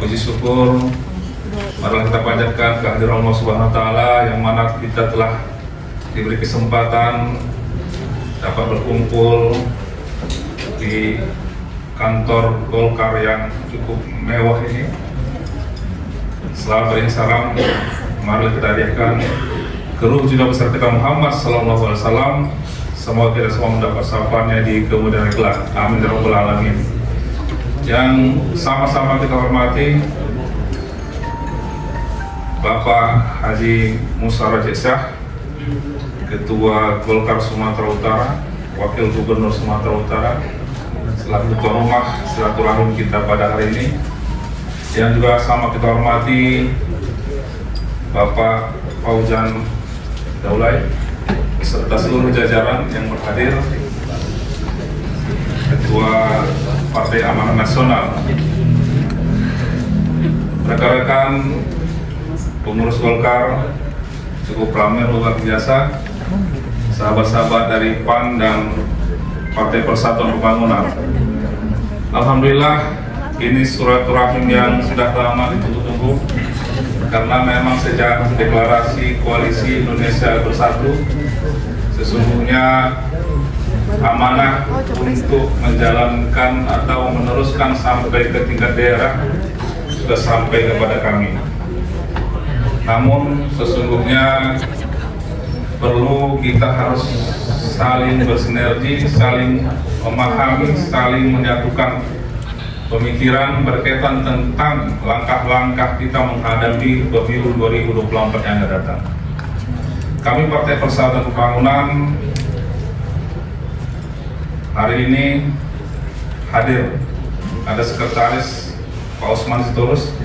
Puji syukur marilah kita panjatkan kehadiran Allah Subhanahu wa taala yang mana kita telah diberi kesempatan dapat berkumpul di kantor Golkar yang cukup mewah ini. Selamat salam, marilah kita hadiahkan ke ruh junjungan besar kita Muhammad sallallahu alaihi wasallam. Semoga kita semua mendapat syafaatnya di kemudian hari kelak. Amin ya rabbal alamin. Yang sama-sama kita hormati Bapak Haji Musa Rajek Syah, Ketua Golkar Sumatera Utara, Wakil Gubernur Sumatera Utara, selaku Ketua Rumah silaturahim kita pada hari ini. Yang juga sama kita hormati Bapak Fauzan Daulay serta seluruh jajaran yang berhadir, Ketua Partai Amanat Nasional, rekan-rekan pengurus Golkar cukup ramai luar biasa, sahabat-sahabat dari PAN dan Partai Persatuan Pembangunan. Alhamdulillah, ini silaturahim yang sudah lama ditunggu-tunggu, karena memang sejak deklarasi Koalisi Indonesia Bersatu, sesungguhnya amanah untuk menjalankan atau meneruskan sampai ke tingkat daerah sudah sampai kepada kami. Namun sesungguhnya perlu kita harus saling bersinergi, saling memahami, saling menyatukan pemikiran berkaitan tentang langkah-langkah kita menghadapi pemilu 2024 yang akan datang. Kami Partai Persatuan Pembangunan hari ini hadir, ada sekretaris Pak Osman Sitorus,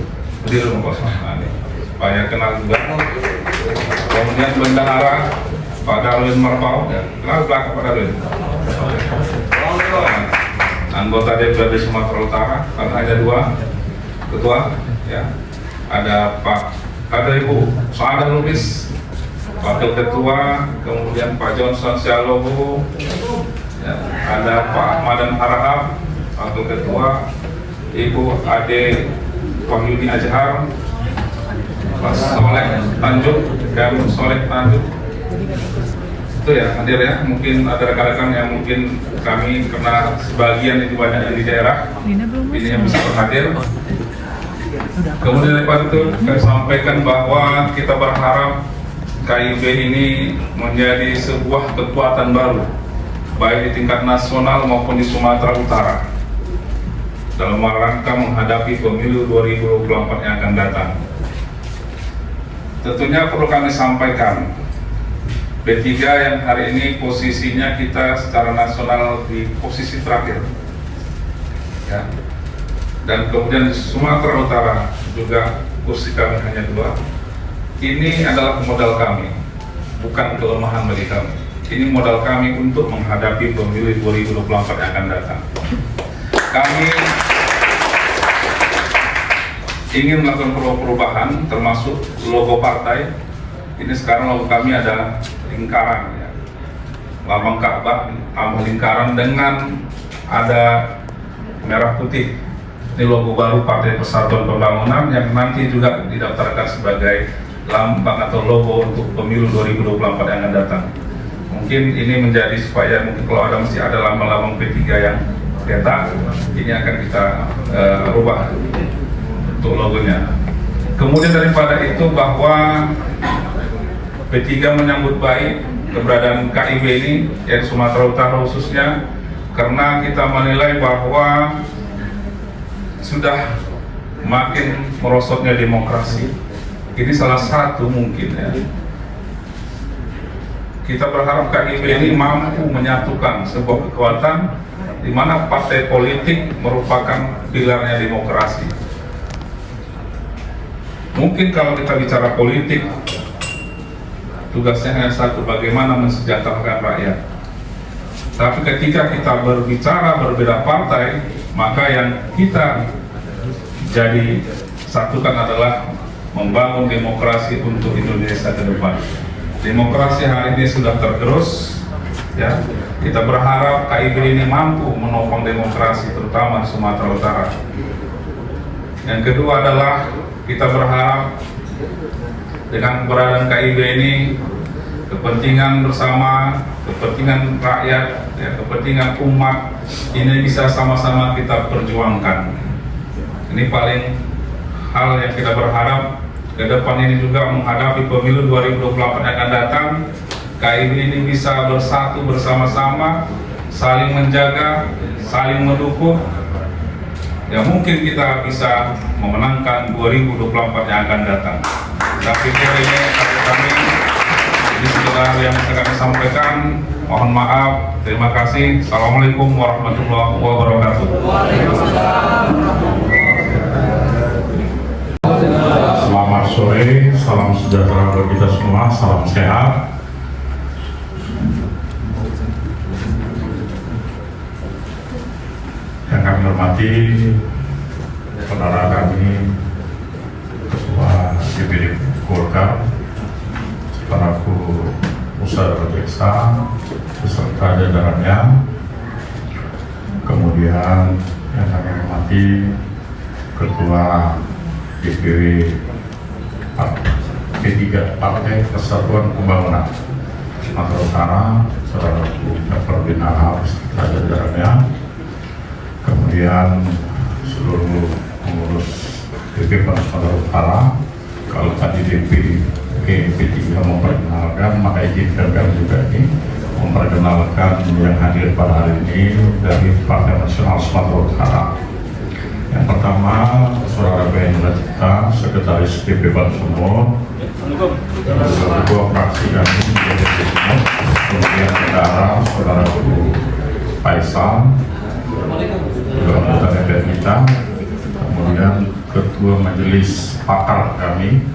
berdiri Pak Osman, supaya kenal juga. Kemudian bendahara Pak Darwin Marpau, kenal belakang Pak Darwin. Anggota DPRD Sumatera Utara, karena hanya dua ketua, ya. Ada ada Ibu Soada Lubis, Wakil Ketua, kemudian Pak Johnson Sialohu, ya. Ada Pak Madan Harahap, Wakil Ketua, Ibu Ade Wahyudi Azhar, Pak Soleh Tanjuk dan Soleh Tanjuk. Itu ya, hadir ya. Mungkin ada rekan-rekan yang mungkin kami karena sebagian itu banyak di daerah ini yang bisa hadir. Kemudian lepas itu kami sampaikan bahwa kita berharap KIB ini menjadi sebuah kekuatan baru baik di tingkat nasional maupun di Sumatera Utara dalam rangka menghadapi pemilu 2024 yang akan datang. Tentunya perlu kami sampaikan, P3 yang hari ini posisinya kita secara nasional di posisi terakhir, ya. Dan kemudian Sumatera Utara juga kursi kami hanya 2. Ini adalah modal kami, bukan kelemahan bagi kami. Ini modal kami untuk menghadapi pemilu 2024 yang akan datang. Kami ingin melakukan perubahan, termasuk logo partai. Ini sekarang logo kami ada lingkaran, ya. Lambang Ka'bah tambah lingkaran dengan ada merah putih. Ini logo baru Partai Persatuan Pembangunan yang nanti juga didaftarkan sebagai lambang atau logo untuk pemilu 2024 yang akan datang. Mungkin ini menjadi supaya mungkin kalau ada masih ada lambang-lambang P3 yang cetak, ini akan kita rubah untuk logonya. Kemudian daripada itu bahwa P3 menyambut baik keberadaan KIB ini, yang Sumatera Utara khususnya, karena kita menilai bahwa sudah makin merosotnya demokrasi. Ini salah satu mungkin, ya. Kita berharap KIB ini mampu menyatukan sebuah kekuatan di mana partai politik merupakan pilarnya demokrasi. Mungkin kalau kita bicara politik, tugasnya hanya satu, bagaimana mensejahterakan rakyat. Tapi ketika kita berbicara berbeda partai, maka yang kita jadi satukan adalah membangun demokrasi untuk Indonesia ke depan. Demokrasi hari ini sudah tergerus, ya. Kita berharap KIB ini mampu menopang demokrasi, terutama di Sumatera Utara. Yang kedua adalah kita berharap dengan keberadaan KIB ini kepentingan bersama, kepentingan rakyat, ya, kepentingan umat ini bisa sama-sama kita perjuangkan. Ini paling hal yang kita berharap ke depan ini juga menghadapi pemilu 2024 yang akan datang. KIB ini bisa bersatu bersama-sama, saling menjaga, saling mendukung. Ya mungkin kita bisa memenangkan 2024 yang akan datang. Saya pikir ini kami ini sekedar yang bisa kami sampaikan. Mohon maaf, terima kasih. Assalamualaikum warahmatullahi wabarakatuh. Selamat sore, salam sejahtera bagi kita semua, salam sehat. Yang kami hormati saudara kami Ketua DPD Golkar, selaku Musyawarah Desa beserta jajarannya, kemudian yang kami hormati Ketua DPW P3 Partai Persatuan Pembangunan Sumatera Utara, saudaraku Dr. bin Ahab beserta jajarannya, kemudian seluruh pengurus DPP Sumatera Utara. Kalau tadi P3 memperkenalkan, maka izinkan kami juga ini memperkenalkan yang hadir pada hari ini dari Partai Nasional Sumatera Utara. Yang pertama, Saudara BN Cipta, Sekretaris DP Sumut, Ketua Fraksi kami DPD Sumut, kemudian Saudara Guru Faisal, anggota DPR kita, kemudian Ketua Majelis Pakar kami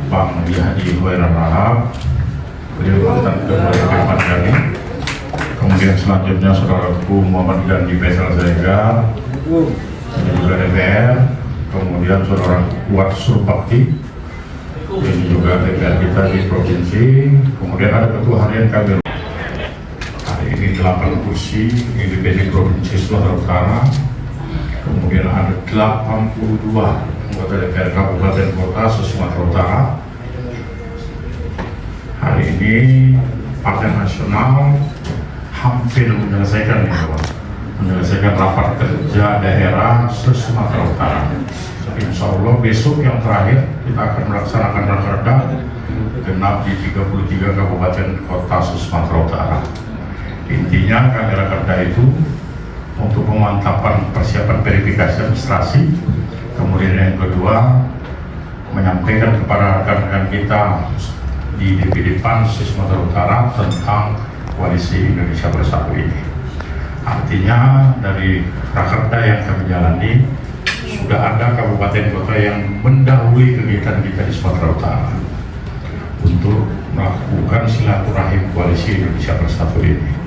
Bang Yahdi Hoiran Rahab, beliau mantan Ketua DPP kami, kemudian selanjutnya Saudaraku Muhammad Gandhi Faisal Zegar, ini juga DPR, kemudian Saudara Kuat Surbakti, ini juga DPR kita di provinsi, kemudian ada Ketua Harian kami. Hari ini 8 kursi di DPD Provinsi Sumatera Utara, kemudian ada 82 anggota DPR Kabupaten Kota se-Sumatera Utara. Hari ini Partai Nasional hampir menyelesaikan rapat kerja daerah se-Sumatera Utara. Insya Allah besok yang terakhir kita akan melaksanakan rakerda genap di 33 kabupaten kota se-Sumatera Utara. Intinya kami rakerda itu untuk pemantapan persiapan verifikasi administrasi, kemudian yang kedua menyampaikan kepada rekan-rekan kita di DPD PAN Sumatera Utara tentang Koalisi Indonesia Bersatu ini. Artinya dari rakerda yang kami jalani sudah ada kabupaten kota yang mendahului kegiatan kita di Sumatera Utara untuk melakukan silaturahim Koalisi Indonesia Bersatu ini.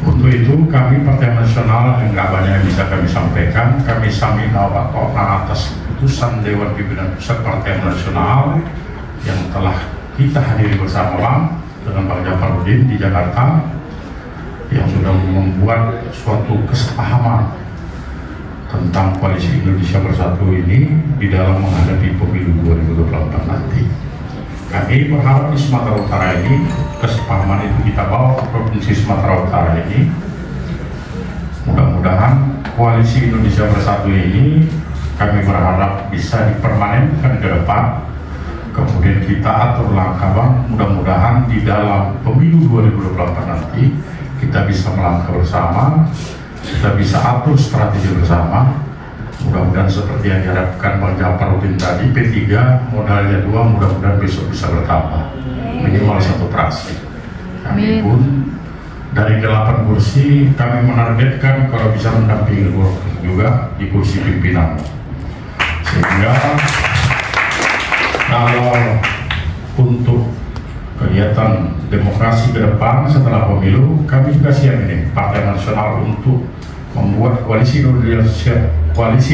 Untuk itu kami Partai Nasional yang nggak banyak yang bisa kami sampaikan. Kami samina wa ta'na atas keputusan Dewan Pimpinan Pusat Partai Nasional yang telah kita hadiri bersama dengan Bang Jafarudin di Jakarta, yang sudah membuat suatu kesepahaman tentang Koalisi Indonesia Bersatu ini di dalam menghadapi pemilu 2024 nanti. Kami berharap di Sumatera Utara ini kesepahaman itu kita bawa ke Provinsi Sumatera Utara ini. Mudah-mudahan Koalisi Indonesia Bersatu ini kami berharap bisa dipermanenkan ke depan. Kemudian kita atur langkah Bang, mudah-mudahan di dalam pemilu 2024 nanti kita bisa melangkah bersama, kita bisa atur strategi bersama. Mudah-mudahan seperti yang diharapkan Bang Jafarudin tadi, P3 modalnya 2, mudah-mudahan besok bisa bertambah minimal 1 fraksi. Kami pun dari 8 kursi kami menargetkan kalau bisa mendampingi juga di kursi pimpinan, sehingga kalau untuk kegiatan demokrasi ke depan setelah pemilu, kami juga siap ini Partai Nasional untuk membuat Koalisi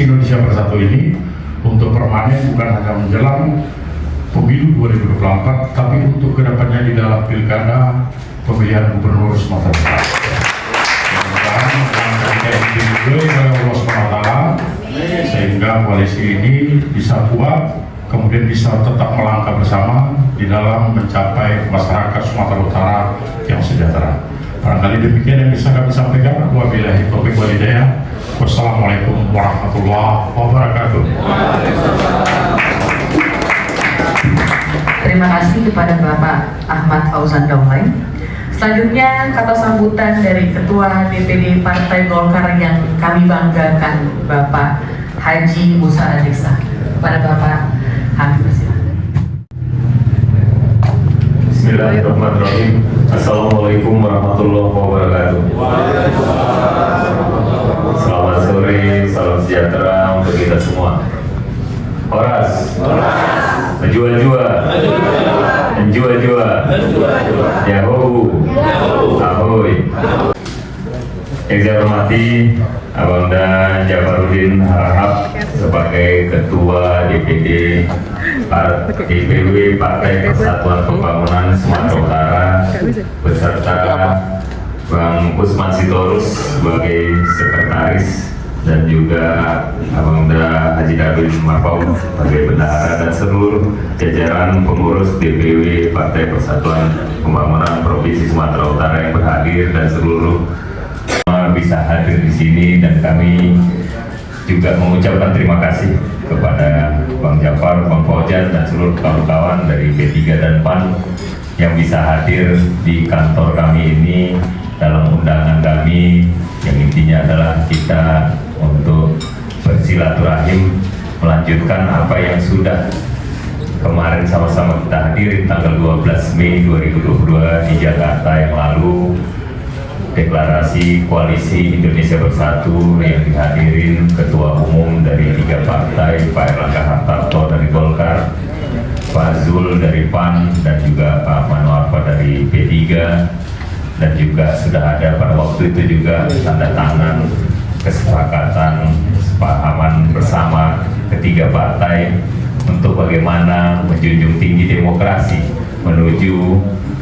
Indonesia Bersatu ini untuk permanen, bukan hanya menjelang pemilu 2024, tapi untuk kedepannya di dalam pilkada pemilihan gubernur Sumatera Utara. Mudah-mudahan langkah kita dipilih oleh Allah SWT, sehingga sehingga koalisi ini bisa kuat, kemudian bisa tetap melangkah bersama di dalam mencapai masyarakat Sumatera Utara yang sejahtera. Barangkali demikian yang bisa kami sampaikan. Wabillahi taufiq wal hidayah. Wassalamualaikum warahmatullahi wabarakatuh. Terima kasih kepada Bapak Ahmad Fauzan Daulay. Selanjutnya kata sambutan dari Ketua DPD Partai Golkar yang kami banggakan, Bapak Haji Musa Adiksa. Kepada Bapak Habib, bersilakan. Bismillahirrahmanirrahim. Assalamualaikum warahmatullahi wabarakatuh. Selamat sore, salam sejahtera untuk kita semua. Horas, menjua-jua, menjua-jua, Yahoo, ahoy. Yang saya hormati Abang dan Jafarudin Harahap sebagai Ketua DPD DPW Partai Persatuan Pembangunan Sumatera Utara beserta Bang Usman Sitorus sebagai Sekretaris dan juga Abang Haji Darwin Mafau sebagai bendahara dan seluruh jajaran pengurus DPW Partai Persatuan Pembangunan Provinsi Sumatera Utara yang berhadir dan seluruh bisa hadir di sini, dan kami juga mengucapkan terima kasih kepada Bang Jafar, Bang Fauzan dan seluruh kawan-kawan dari P3 dan PAN yang bisa hadir di kantor kami ini dalam undangan kami yang intinya adalah kita untuk bersilaturahim melanjutkan apa yang sudah kemarin sama-sama kita hadirin tanggal 12 Mei 2022 di Jakarta yang lalu, deklarasi Koalisi Indonesia Bersatu yang dihadirin Ketua Umum dari 3 partai, Pak Erlangga Hartarto dari Golkar, Pak Zul dari PAN, dan juga Pak Manuarfa dari P3, dan juga sudah ada pada waktu itu juga tanda tangan kesepakatan kesepahaman bersama ketiga partai untuk bagaimana menjunjung tinggi demokrasi menuju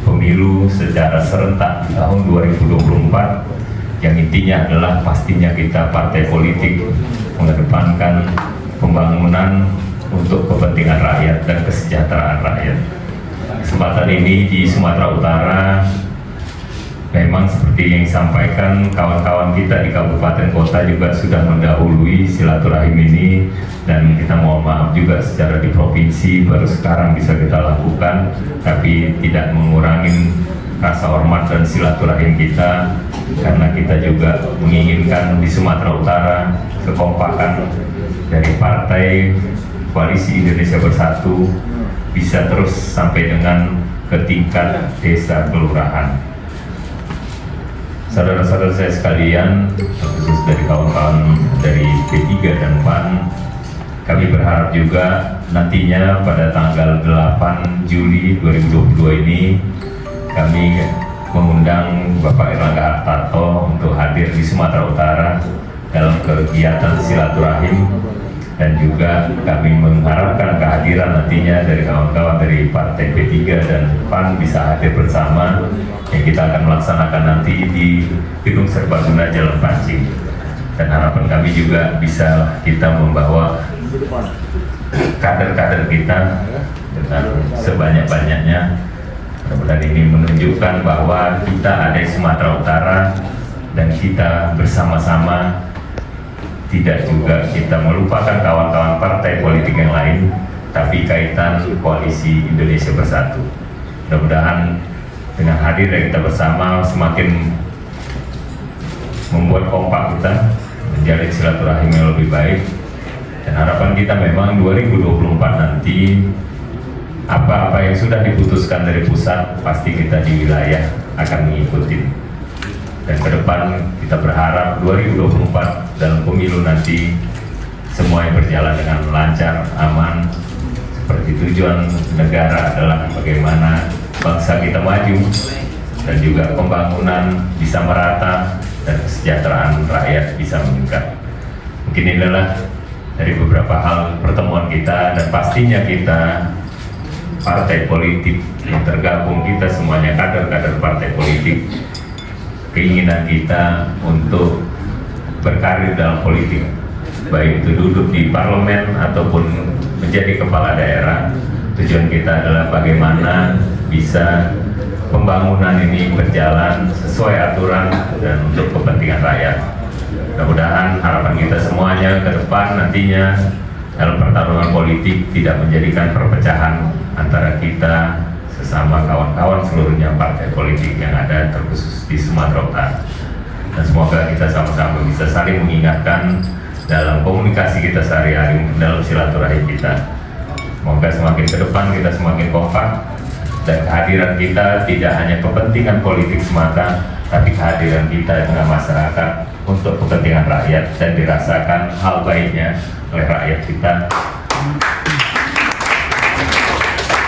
pemilu secara serentak di tahun 2024, yang intinya adalah pastinya kita partai politik mengedepankan pembangunan untuk kepentingan rakyat dan kesejahteraan rakyat. Kesempatan ini di Sumatera Utara memang seperti yang disampaikan kawan-kawan kita di kabupaten kota juga sudah mendahului silaturahim ini, dan kita mohon maaf juga secara di provinsi baru sekarang bisa kita lakukan, tapi tidak mengurangi rasa hormat dan silaturahim kita, karena kita juga menginginkan di Sumatera Utara kekompakan dari Partai Koalisi Indonesia Bersatu bisa terus sampai dengan ke tingkat desa kelurahan. Saudara-saudara saya sekalian, khusus dari kawan-kawan dari P3 dan PAN, kami berharap juga nantinya pada tanggal 8 Juli 2022 ini kami mengundang Bapak Erlangga Hartarto untuk hadir di Sumatera Utara dalam kegiatan silaturahim, dan juga kami mengharapkan kehadiran nantinya dari kawan-kawan dari Partai P3 dan PAN bisa hadir bersama, yang kita akan melaksanakan nanti di Gedung Serbaguna Jalan Pancing. Dan harapan kami juga bisa kita membawa kader-kader kita dengan sebanyak-banyaknya. Mudah-mudahan ini menunjukkan bahwa kita ada di Sumatera Utara dan kita bersama-sama, tidak juga kita melupakan kawan-kawan partai politik yang lain, tapi kaitan Koalisi Indonesia Bersatu. Mudah-mudahan dengan hadir kita bersama semakin membuat kompak kita, menjalin silaturahim yang lebih baik, dan harapan kita memang 2024 nanti apa-apa yang sudah diputuskan dari pusat pasti kita di wilayah akan mengikuti. Dan ke depan kita berharap 2024 dalam pemilu nanti semua yang berjalan dengan lancar, aman, seperti tujuan negara adalah bagaimana bangsa kita maju dan juga pembangunan bisa merata dan kesejahteraan rakyat bisa meningkat. Mungkin inilah dari beberapa hal pertemuan kita, dan pastinya kita partai politik yang tergabung, kita semuanya kader-kader partai politik, keinginan kita untuk berkarir dalam politik baik itu duduk di parlemen ataupun menjadi kepala daerah. Tujuan kita adalah bagaimana bisa pembangunan ini berjalan sesuai aturan dan untuk kepentingan rakyat. Mudah-mudahan harapan kita semuanya ke depan nantinya dalam pertarungan politik tidak menjadikan perpecahan antara kita sesama kawan-kawan seluruhnya partai politik yang ada terkhusus di Sumatera Utara. Dan semoga kita sama-sama bisa saling mengingatkan dalam komunikasi kita sehari-hari, dalam silaturahim kita. Semoga semakin ke depan kita semakin kompak dan kehadiran kita tidak hanya kepentingan politik semata, tapi kehadiran kita dengan masyarakat untuk kepentingan rakyat dan dirasakan hal baiknya oleh rakyat kita.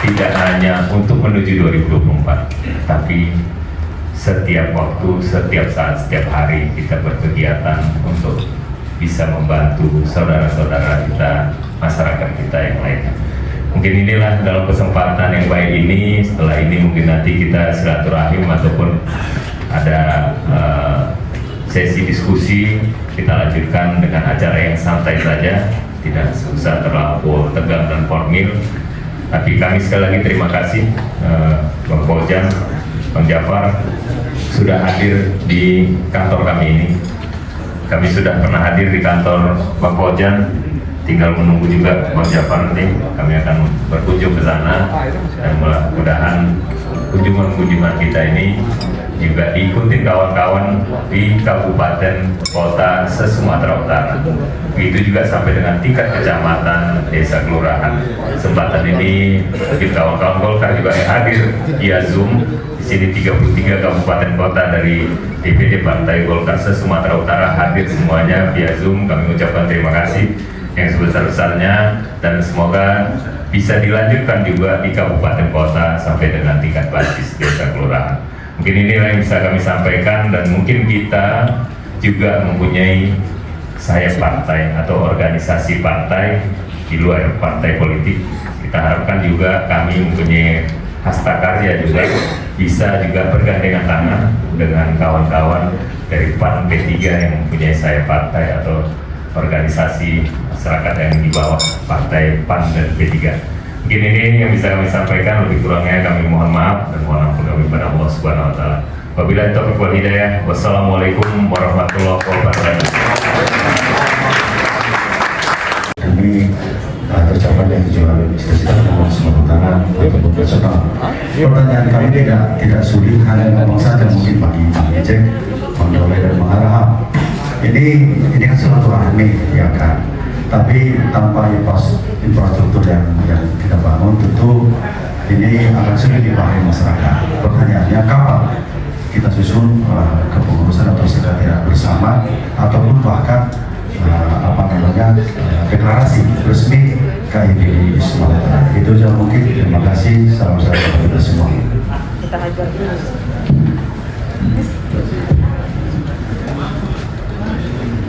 Tidak hanya untuk menuju 2024, tapi setiap waktu, setiap saat, setiap hari kita berkegiatan untuk bisa membantu saudara-saudara kita, masyarakat kita yang lainnya. Mungkin inilah dalam kesempatan yang baik ini, setelah ini mungkin nanti kita silaturahim ataupun ada sesi diskusi, kita lanjutkan dengan acara yang santai saja, tidak usah terlalu tegang dan formal. Tapi kami sekali lagi terima kasih Bang Fauzan, Bang Jafar sudah hadir di kantor kami ini. Kami sudah pernah hadir di kantor Bang Fauzan, tinggal menunggu juga Bang Jafar nanti. Kami akan berkunjung ke sana dan mudah-mudahan kunjungan-kunjungan kita ini juga diikuti kawan-kawan di kabupaten kota se-Sumatera Utara. Begitu juga sampai dengan tingkat kecamatan, desa, kelurahan. Kesempatan ini mungkin kawan-kawan Golkar juga yang hadir via Zoom. Di sini 33 kabupaten kota dari DPD Partai Golkar se-Sumatera Utara hadir semuanya via Zoom. Kami ucapkan terima kasih yang sebesar-besarnya dan semoga bisa dilanjutkan juga di kabupaten kota sampai dengan tingkat basis desa, kelurahan. Mungkin inilah yang bisa kami sampaikan dan mungkin kita juga mempunyai sayap partai atau organisasi partai di luar partai politik. Kita harapkan juga kami mempunyai hasta karya juga, bisa juga bergandengan tangan dengan kawan-kawan dari PAN P3 yang mempunyai sayap partai atau organisasi masyarakat yang di bawah partai PAN dan P3. Mungkin ini yang bisa kami sampaikan, lebih kurangnya kami mohon maaf dan mohon ampun kami pada Allah Subhanahu wa taala. Wabillahi taufiq wal hidayah. Wassalamualaikum warahmatullahi wabarakatuh. Kami tercapai yang tujuan cita-cita Allah Subhanahu wa taala untuk bersama. Pertanyaan kami tidak sulit, hanya ngomong saja mungkin bagi Bang Ejek, Bang Dole dan Bang Arham. Ini kan silaturahmi ya kan. Tapi tanpa infrastruktur yang kita bangun, tentu ini akan sulit dipahami masyarakat. Pertanyaannya, kapan kita susun kepengurusan atau sekretariat bersama ataupun bahkan deklarasi resmi KIB di Sumatera Utara. Itu saja mungkin. Terima kasih. Salam sehat kepada kita semua. Kita hajar terus.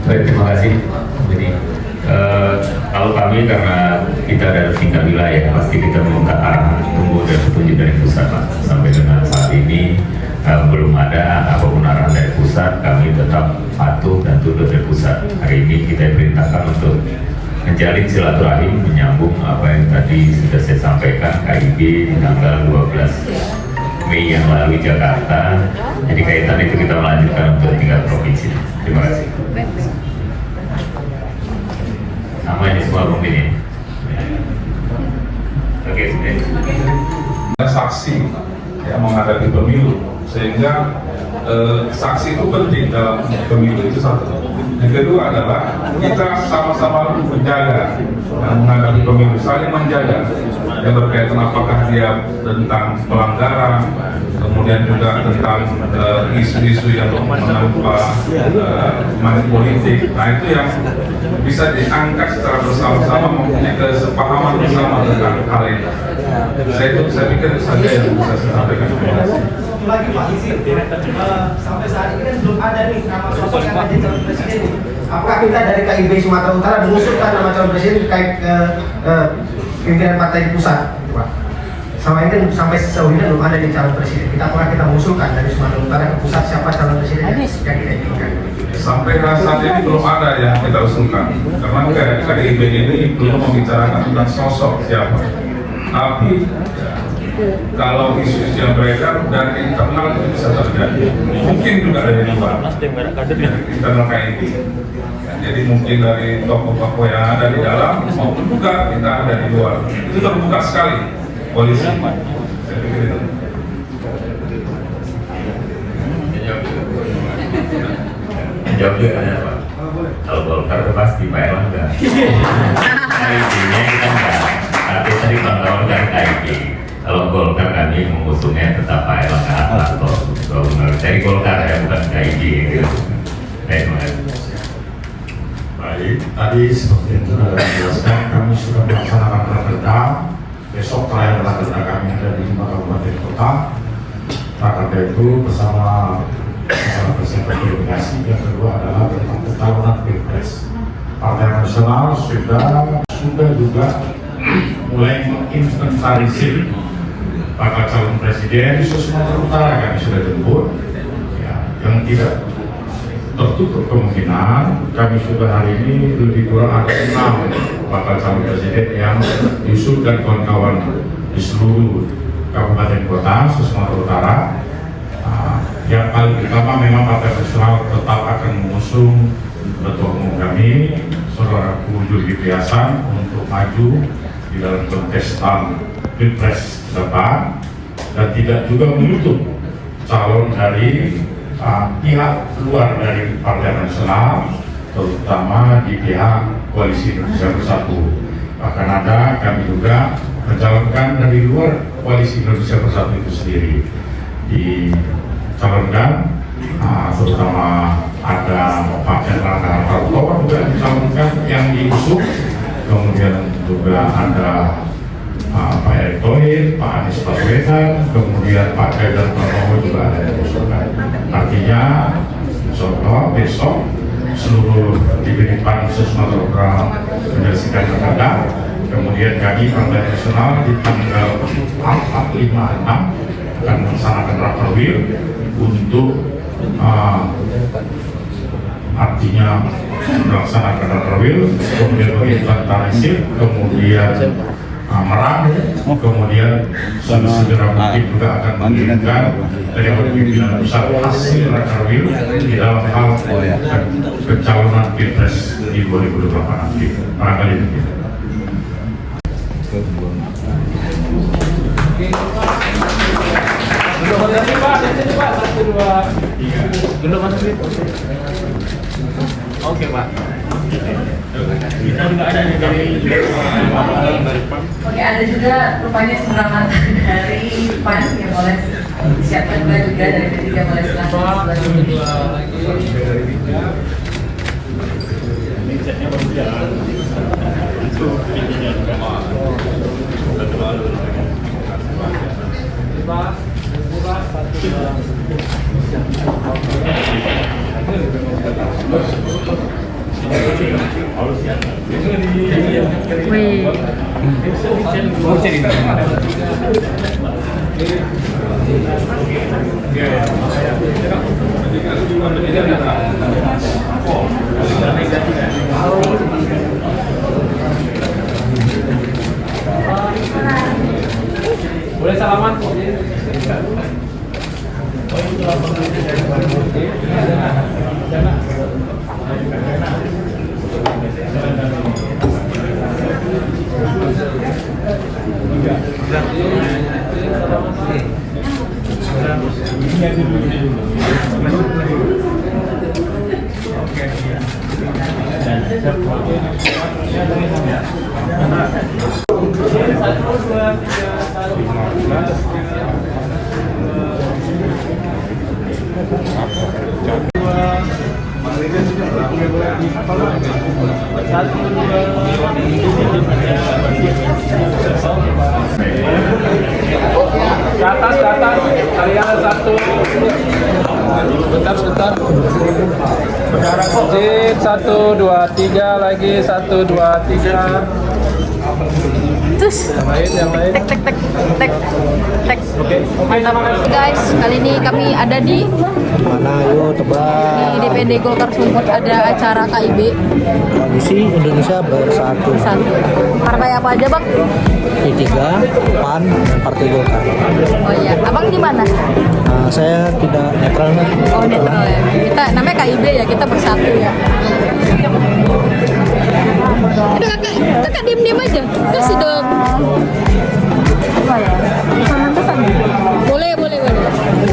Baik, terima kasih. Jadi kalau kami karena kita dari tingkat wilayah, pasti kita meminta arahan, tunggu dan petunjuk dari pusat, Pak. Sampai dengan saat ini belum ada apapun arahan dari pusat. Kami tetap patuh dan tunduk dari pusat. Hari ini kita diperintahkan untuk menjalin silaturahim, menyambung apa yang tadi sudah saya sampaikan, KIB di tanggal 12 Mei yang lalu di Jakarta. Jadi kaitan itu kita melanjutkan untuk tingkat provinsi. Terima kasih. Sama ini semua mungkin ya. Oke, sudah. Saksi yang menghadapi pemilu, sehingga saksi itu penting dalam pemilu itu satu. Yang kedua adalah kita sama-sama menjaga dan menghadapi pemilu, saling menjaga yang berkaitan apakah dia tentang pelanggaran, kemudian juga tentang isu-isu yang menimpa money politik. Nah, itu yang bisa diangkat secara bersama-sama, mempunyai kesepahaman bersama tentang hal ini. Saya pikir itu saja yang bisa saya sampaikan. Terima kasih. Lagi Pak izin, sampai saat ini kan belum ada nih nama sosok yang menjadi calon presiden. Apakah kita dari KIB Sumatera Utara mengusulkan nama calon presiden terkait ke pimpinan partai di pusat, Pak? Sama ini sampai sejauh ini belum ada nih calon presiden. Kita mengusulkan dari Sumatera Utara ke pusat siapa calon presiden yang kita inginkan. Sampai saat ini belum ada yang kita usulkan, karena KIB ini belum membicarakan tentang sosok siapa. Tapi kalau isu-isu yang beredar dari internal itu bisa terjadi, mungkin juga dari luar, dari internal KIB. Jadi mungkin dari tokoh-tokoh yang ada di dalam maupun juga kita ada di luar. Itu terbuka sekali polisi. Saya pikir itu. Jawab juga ya Pak. Kalau Golkar itu pasti Pak Erlangga. KIB-nya kita enggak. Tapi tadi pantauan dari KIB. Kalau Golkar kami mengusungnya tetap Pak Erlangga Hartarto. Dari Golkar ya, bukan KIB. Baik, tadi seperti yang sudah dijelaskan, kami sudah melaksanakan rakerda. Besok terakhir rakerda kami ada di 5 kabupaten kota. Rakerda itu bersama peserta verifikasi. Yang kedua adalah tentang pencalonan pilpres. Partai Nasional sudah juga mulai menginventarisir bakal calon presiden di Sumatera Utara. Kami sudah jemput, ya, yang tidak tertutup kemungkinan kami sudah hari ini lebih kurang ada 6 bakal calon presiden yang diusulkan kawan-kawan di seluruh kabupaten kota Sumatera Utara. Yang paling pertama memang Partai Nasional tetap akan mengusung ketua umum kami, Saudara Zulkifli Hasan, untuk maju di dalam kontestan pilpres ke depan, dan tidak juga menutup calon dari pihak luar dari Partai Nasional, terutama di pihak Koalisi Indonesia Bersatu. Bahkan ada kami juga mencalonkan dari luar Koalisi Indonesia Bersatu itu sendiri dicalonkan, terutama ada Pak Erlangga Hartarto juga dicalonkan yang diusung, kemudian juga ada Pak Erick Thohir, Pak Anies Baswedan, kemudian Pak Ganjar Pranowo juga ada yang diusulkan. Artinya, insya besok seluruh DPD PAN Sumatera Utara menyelesaikan rakerda. Kemudian kami Partai Nasional di tanggal 4, 5, 6 akan melaksanakan rakerwil untuk artinya melaksanakan rakerwil, kemudian menginventarisir, kemudian merang, kemudian segera mungkin juga akan mengirimkan dari pimpinan pusat hasil rakerwil di dalam hal pencalonan pilpres di 2024 nanti. Barangkali begitu. Oke Pak. Kita juga ada dari Oke, ada juga rupanya serangan dari PAN yang boleh siapkan juga dari P3 boleh silakan. Boleh salaman? Ke atas, kalian satu. Bentar. Berjarak kecil, 1, 2, 3 lagi, 1, 2, 3. Terus Yang lain. tek tek tek tek tek. Oke. Guys, kali ini kami ada di Mana ayo tebak. DPD Golkar Sumut, ada acara KIB Koalisi Indonesia Bersatu. satu. Partai apa aja, Bang? P3, PAN, dan Partai Golkar. Oh iya, Abang di mana? Nah, saya tidak netral. Oh, netral ya. Kita namanya KIB ya, kita bersatu ya. Udah kakak diam-diam aja. Kasih dong. apa ya? Pesan-pesan. Boleh.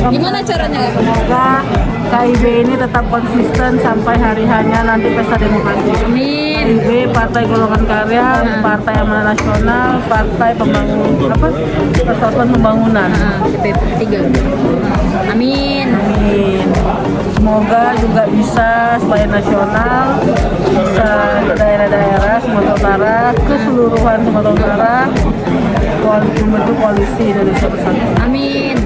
Gimana caranya? Semoga KIB ini tetap konsisten sampai hari hanya nanti pesta demokrasi. Amin. KIB Partai Golongan Karya, Partai Amanat Nasional, Partai Persatuan Pembangunan. CP3. Amin. Amin. Semoga juga bisa supaya nasional, bisa di daerah-daerah Sumatera Utara, keseluruhan Sumatera Utara, membentuk koalisi Indonesia Bersatu. Amin.